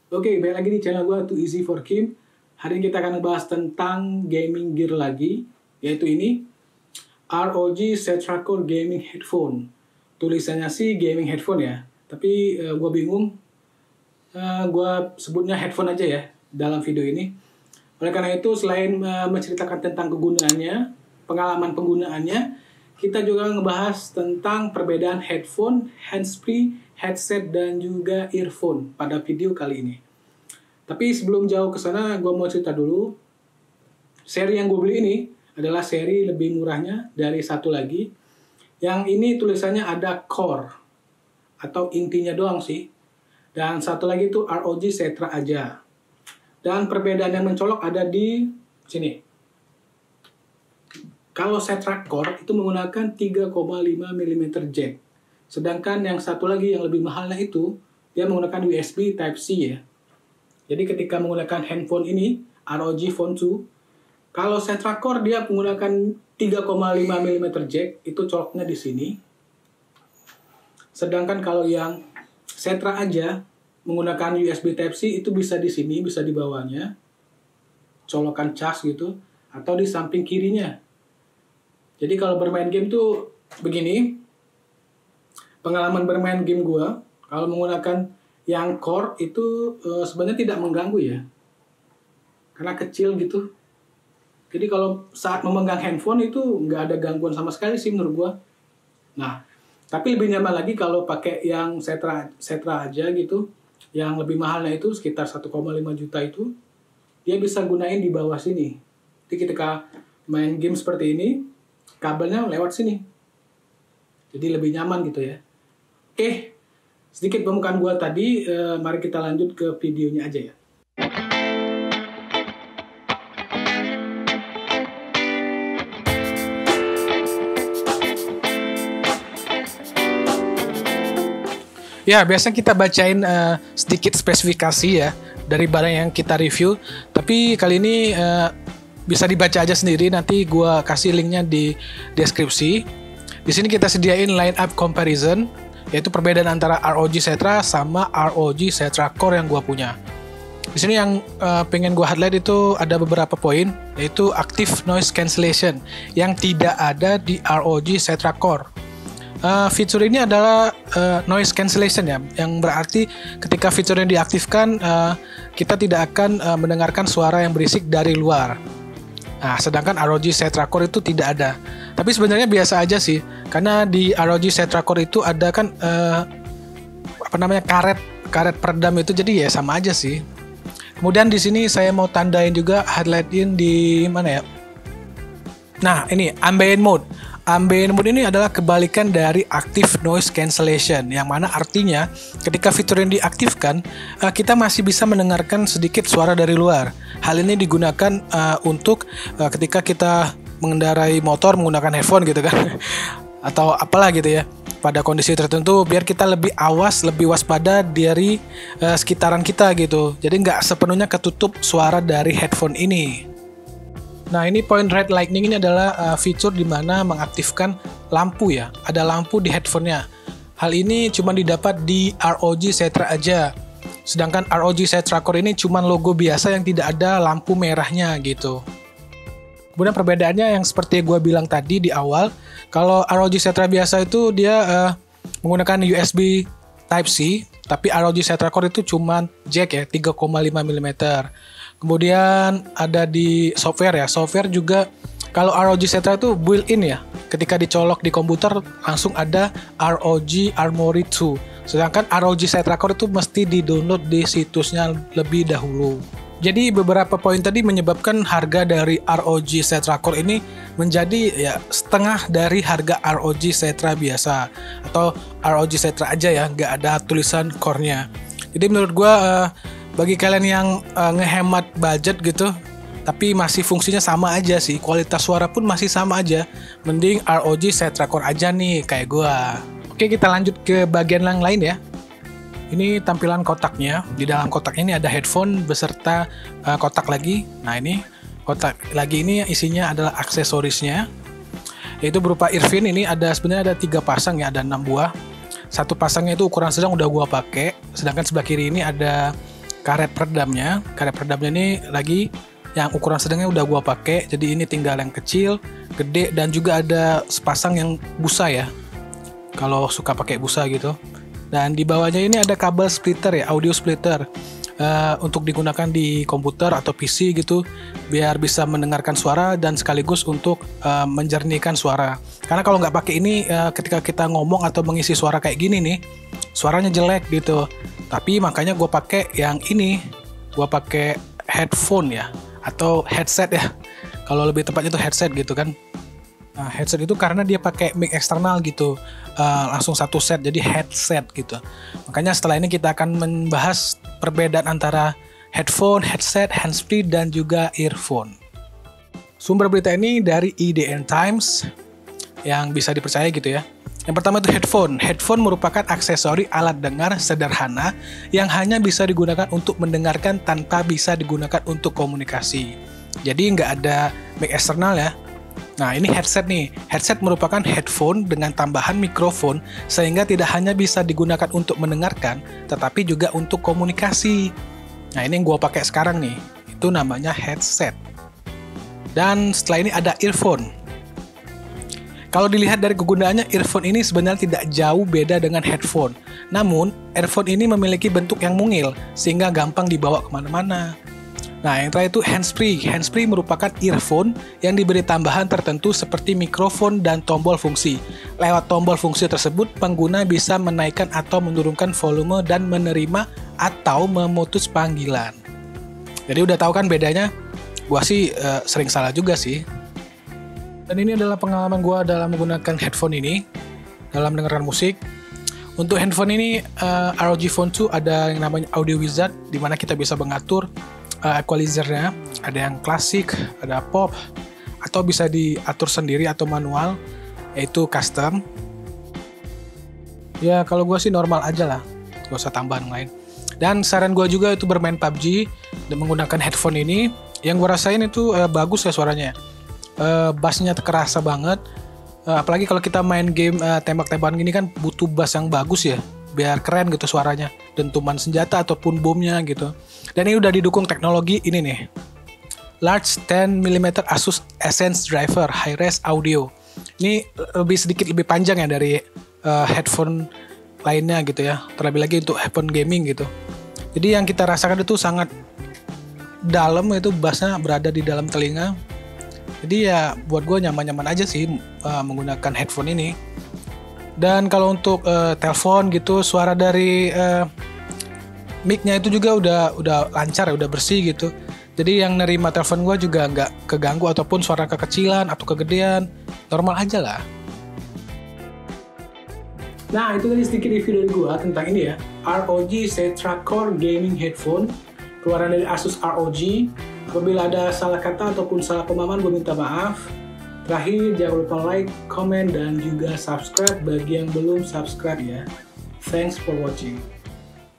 Oke, balik lagi di channel gue Too Easy for Kim. Hari ini kita akan ngebahas tentang gaming gear lagi, yaitu ini ROG Zetracore Gaming Headphone. Tulisannya sih gaming headphone ya, tapi gue bingung. Gue sebutnya headphone aja ya dalam video ini. Oleh karena itu, selain menceritakan tentang kegunaannya, pengalaman penggunaannya, kita juga ngebahas tentang perbedaan headphone, handsfree, headset, dan juga earphone pada video kali ini. Tapi sebelum jauh ke sana, gue mau cerita dulu. Seri yang gue beli ini adalah seri lebih murahnya dari satu lagi. Yang ini tulisannya ada core, atau intinya doang sih. Dan satu lagi itu ROG Zetra aja. Dan perbedaan yang mencolok ada di sini. Kalau Zetracore itu menggunakan 3,5 mm jack. Sedangkan yang satu lagi yang lebih mahalnya itu, dia menggunakan USB Type-C ya. Jadi ketika menggunakan handphone ini, ROG Phone 2, kalau Zetracore dia menggunakan 3,5 mm jack, itu coloknya di sini. Sedangkan kalau yang Zetra aja, menggunakan USB Type-C, itu bisa di sini, bisa di bawahnya. Colokan cas gitu, atau di samping kirinya. Jadi kalau bermain game tuh begini, pengalaman bermain game gua kalau menggunakan yang core itu sebenarnya tidak mengganggu ya, karena kecil gitu. Jadi kalau saat memegang handphone itu nggak ada gangguan sama sekali sih menurut gua. Nah, tapi lebih nyaman lagi kalau pakai yang Zetra aja gitu, yang lebih mahalnya itu sekitar 1,5 juta itu, dia bisa gunain di bawah sini. Jadi ketika main game seperti ini, kabelnya lewat sini. Jadi lebih nyaman gitu ya. Oke, sedikit pembukaan gua tadi, mari kita lanjut ke videonya aja ya. Ya, biasanya kita bacain sedikit spesifikasi ya dari barang yang kita review. Tapi kali ini bisa dibaca aja sendiri, nanti gue kasih linknya di deskripsi. Di sini kita sediain line up comparison, yaitu perbedaan antara ROG Zetra sama ROG Zetracore yang gue punya. Di sini yang pengen gue highlight itu ada beberapa poin, yaitu active noise cancellation yang tidak ada di ROG Zetracore. Fitur ini adalah noise cancellation ya, yang berarti ketika fitur yang diaktifkan kita tidak akan mendengarkan suara yang berisik dari luar. Nah, sedangkan ROG Zetracore itu tidak ada. Tapi sebenarnya biasa aja sih, karena di ROG Zetracore itu ada kan karet peredam itu, jadi ya sama aja sih. Kemudian di sini saya mau tandain juga, highlightin di mana ya? Nah, ini ambient mode. Ambient mode ini adalah kebalikan dari active noise cancellation, yang mana artinya ketika fitur yang diaktifkan, kita masih bisa mendengarkan sedikit suara dari luar. Hal ini digunakan untuk ketika kita mengendarai motor menggunakan headphone gitu kan, atau apalah gitu ya, pada kondisi tertentu, biar kita lebih awas, lebih waspada dari sekitaran kita gitu. Jadi nggak sepenuhnya ketutup suara dari headphone ini. Nah, ini point red lightning ini adalah fitur di mana mengaktifkan lampu ya. Ada lampu di headphone-nya. Hal ini cuma didapat di ROG Zetra aja. Sedangkan ROG Zetracore ini cuma logo biasa yang tidak ada lampu merahnya gitu. Kemudian perbedaannya yang seperti gue bilang tadi di awal, kalau ROG Zetra biasa itu dia menggunakan USB Type-C, tapi ROG Zetracore itu cuma jack ya, 3,5 mm. Kemudian ada di software ya. Software juga kalau ROG Zetra itu built-in ya. Ketika dicolok di komputer langsung ada ROG Armoury 2. Sedangkan ROG Zetracore itu mesti di-download di situsnya lebih dahulu. Jadi beberapa poin tadi menyebabkan harga dari ROG Zetracore ini menjadi ya setengah dari harga ROG Zetra biasa, atau ROG Zetra aja ya, nggak ada tulisan core-nya. Jadi menurut gua bagi kalian yang ngehemat budget gitu, tapi masih fungsinya sama aja sih, kualitas suara pun masih sama aja, mending ROG Zetracore aja nih kayak gua. Oke, kita lanjut ke bagian yang lain ya. Ini tampilan kotaknya. Di dalam kotaknya ini ada headphone beserta kotak lagi. Nah, ini kotak lagi ini isinya adalah aksesorisnya, yaitu berupa earphone. Ini sebenarnya ada 3 pasang ya, ada 6 buah. Satu pasangnya itu ukuran sedang udah gua pakai, sedangkan sebelah kiri ini ada karet peredamnya. Karet peredamnya ini lagi yang ukuran sedangnya udah gua pakai, jadi ini tinggal yang kecil, gede, dan juga ada sepasang yang busa ya, kalau suka pakai busa gitu. Dan di bawahnya ini ada kabel splitter ya, audio splitter, untuk digunakan di komputer atau PC gitu, biar bisa mendengarkan suara dan sekaligus untuk menjernihkan suara. Karena kalau nggak pakai ini, ketika kita ngomong atau mengisi suara kayak gini nih, suaranya jelek gitu. Tapi makanya gue pakai yang ini, gue pakai headphone ya, atau headset ya. Kalau lebih tepatnya itu headset gitu kan. Nah, headset itu karena dia pakai mic eksternal gitu, langsung satu set, jadi headset gitu. Makanya setelah ini kita akan membahas perbedaan antara headphone, headset, handsfree, dan juga earphone. Sumber berita ini dari IDN Times yang bisa dipercaya gitu ya. Yang pertama itu headphone. Headphone merupakan aksesori alat dengar sederhana yang hanya bisa digunakan untuk mendengarkan tanpa bisa digunakan untuk komunikasi. Jadi nggak ada mic eksternal ya. Nah, ini headset nih. Headset merupakan headphone dengan tambahan mikrofon sehingga tidak hanya bisa digunakan untuk mendengarkan, tetapi juga untuk komunikasi. Nah, ini yang gue pakai sekarang nih. Itu namanya headset. Dan setelah ini ada earphone. Kalau dilihat dari kegunaannya, earphone ini sebenarnya tidak jauh beda dengan headphone. Namun, earphone ini memiliki bentuk yang mungil, sehingga gampang dibawa kemana-mana. Nah, yang terakhir itu handsfree. Handsfree merupakan earphone yang diberi tambahan tertentu seperti mikrofon dan tombol fungsi. Lewat tombol fungsi tersebut, pengguna bisa menaikkan atau menurunkan volume dan menerima atau memutus panggilan. Jadi udah tahu kan bedanya? Gua sih sering salah juga sih. Dan ini adalah pengalaman gua dalam menggunakan headphone ini dalam mendengarkan musik. Untuk handphone ini ROG Phone 2 ada yang namanya Audio Wizard, di mana kita bisa mengatur equalizer-nya, ada yang klasik, ada pop, atau bisa diatur sendiri atau manual, yaitu custom. Ya kalau gue sih normal aja lah, gak usah tambahan lain. Dan saran gue juga itu bermain PUBG dan menggunakan headphone ini. Yang gue rasain itu bagus ya suaranya, bassnya terasa banget. Apalagi kalau kita main game tembak-tembakan gini kan butuh bass yang bagus ya, biar keren gitu suaranya, dentuman senjata ataupun bomnya gitu. Dan ini udah didukung teknologi ini nih, large 10mm Asus Essence Driver High-Res Audio. Ini sedikit lebih panjang ya dari headphone lainnya gitu ya, terlebih lagi untuk headphone gaming gitu. Jadi yang kita rasakan itu sangat dalam, itu bassnya berada di dalam telinga. Jadi ya buat gue nyaman-nyaman aja sih menggunakan headphone ini. Dan kalau untuk telepon gitu, suara dari mic-nya itu juga udah lancar ya, udah bersih gitu. Jadi yang nerima telepon gue juga nggak keganggu ataupun suara kekecilan atau kegedean, normal aja lah. Nah, itu tadi sedikit review dari gue tentang ini ya, ROG Zetra Core Gaming Headphone, keluaran dari Asus ROG. Apabila ada salah kata ataupun salah pemahaman, gue minta maaf. Terakhir, jangan lupa like, comment, dan juga subscribe bagi yang belum subscribe ya. Thanks for watching.